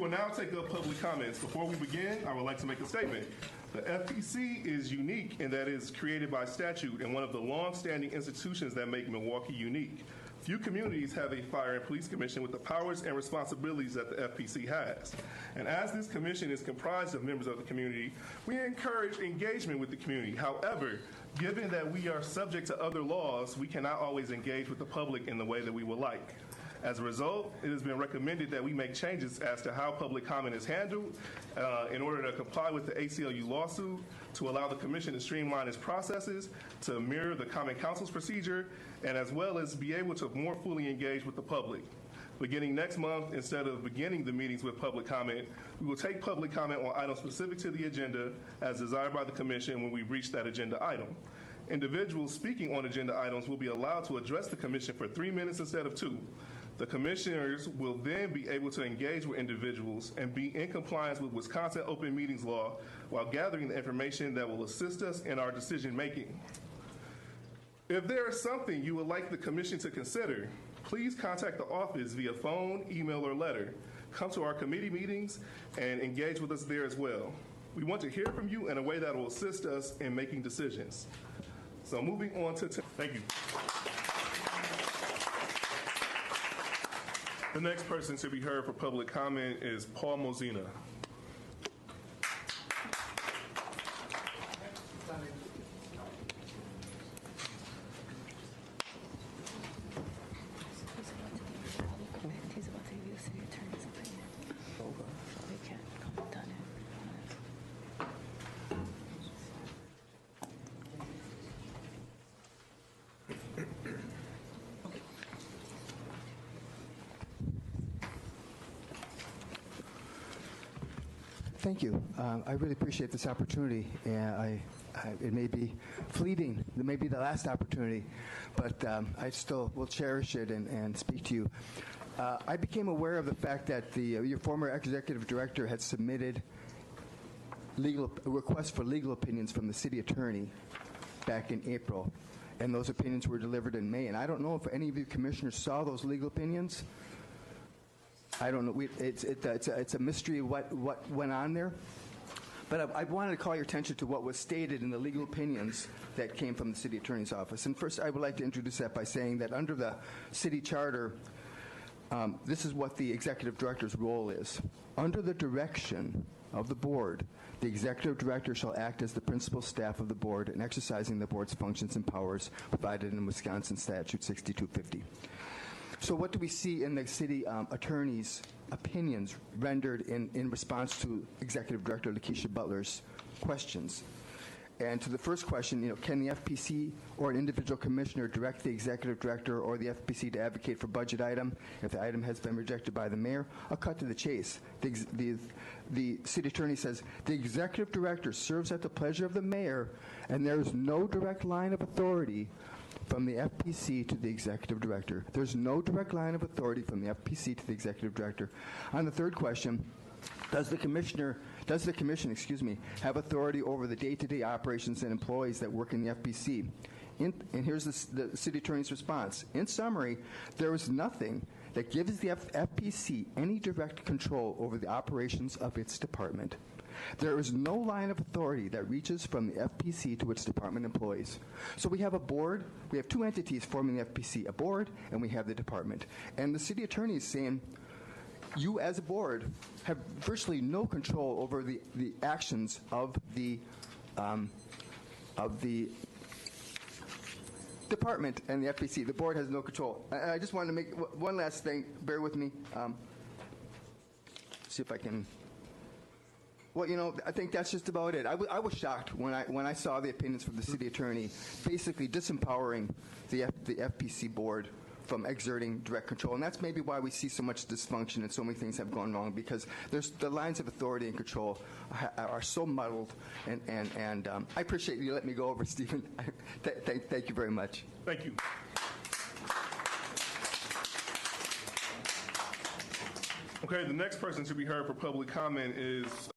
will now take up public comments. Before we begin, I would like to make a statement. The FPC is unique in that it is created by statute and one of the long-standing institutions that make Milwaukee unique. Few communities have a fire and police commission with the powers and responsibilities that the FPC has. And as this commission is comprised of members of the community, we encourage engagement with the community. However, given that we are subject to other laws, we cannot always engage with the public in the way that we would like. As a result, it has been recommended that we make changes as to how public comment is handled in order to comply with the ACLU lawsuit, to allow the commission to streamline its processes, to mirror the Common Council's procedure, and as well as be able to more fully engage with the public. Beginning next month, instead of beginning the meetings with public comment, we will take public comment on items specific to the agenda as desired by the commission when we reach that agenda item. Individuals speaking on agenda items will be allowed to address the commission for 3 minutes instead of 2. The commissioners will then be able to engage with individuals and be in compliance with Wisconsin Open Meetings Law while gathering the information that will assist us in our decision making. If there is something you would like the commission to consider, please contact the office via phone, email, or letter. Come to our committee meetings and engage with us there as well. We want to hear from you in a way that will assist us in making decisions. So moving on to, thank you. The next person to be heard for public comment is Paul Mozina. Thank you. I really appreciate this opportunity. It may be fleeting. It may be the last opportunity, but I still will cherish it and speak to you. I became aware of the fact that your former executive director had submitted requests for legal opinions from the city attorney back in April, and those opinions were delivered in May. And I don't know if any of you commissioners saw those legal opinions. I don't know. It's a mystery what went on there. But I wanted to call your attention to what was stated in the legal opinions that came from the city attorney's office. And first, I would like to introduce that by saying that under the city charter, this is what the executive director's role is. Under the direction of the board, the executive director shall act as the principal staff of the board in exercising the board's functions and powers provided in Wisconsin Statute 6250. So what do we see in the city attorney's opinions rendered in response to Executive Director Lakeisha Butler's questions? And to the first question, can the FPC or an individual commissioner direct the executive director or the FPC to advocate for budget item if the item has been rejected by the mayor? I'll cut to the chase. The city attorney says, the executive director serves at the pleasure of the mayor, and there is no direct line of authority from the FPC to the executive director. There's no direct line of authority from the FPC to the executive director. On the third question, does the commission, have authority over the day-to-day operations and employees that work in the FPC? And here's the city attorney's response. In summary, there is nothing that gives the FPC any direct control over the operations of its department. There is no line of authority that reaches from the FPC to its department employees. So we have a board, we have two entities forming the FPC, a board, and we have the department. And the city attorney is saying, you as a board have virtually no control over the actions of the department and the FPC. The board has no control. I just wanted to make one last thing. Bear with me. See if I can. Well, I think that's just about it. I was shocked when I saw the opinions from the city attorney, basically disempowering the FPC board from exerting direct control, and that's maybe why we see so much dysfunction and so many things have gone wrong, because the lines of authority and control are so muddled. And I appreciate you letting me go over, Stephen. Thank you very much. Thank you. Okay, the next person to be heard for public comment is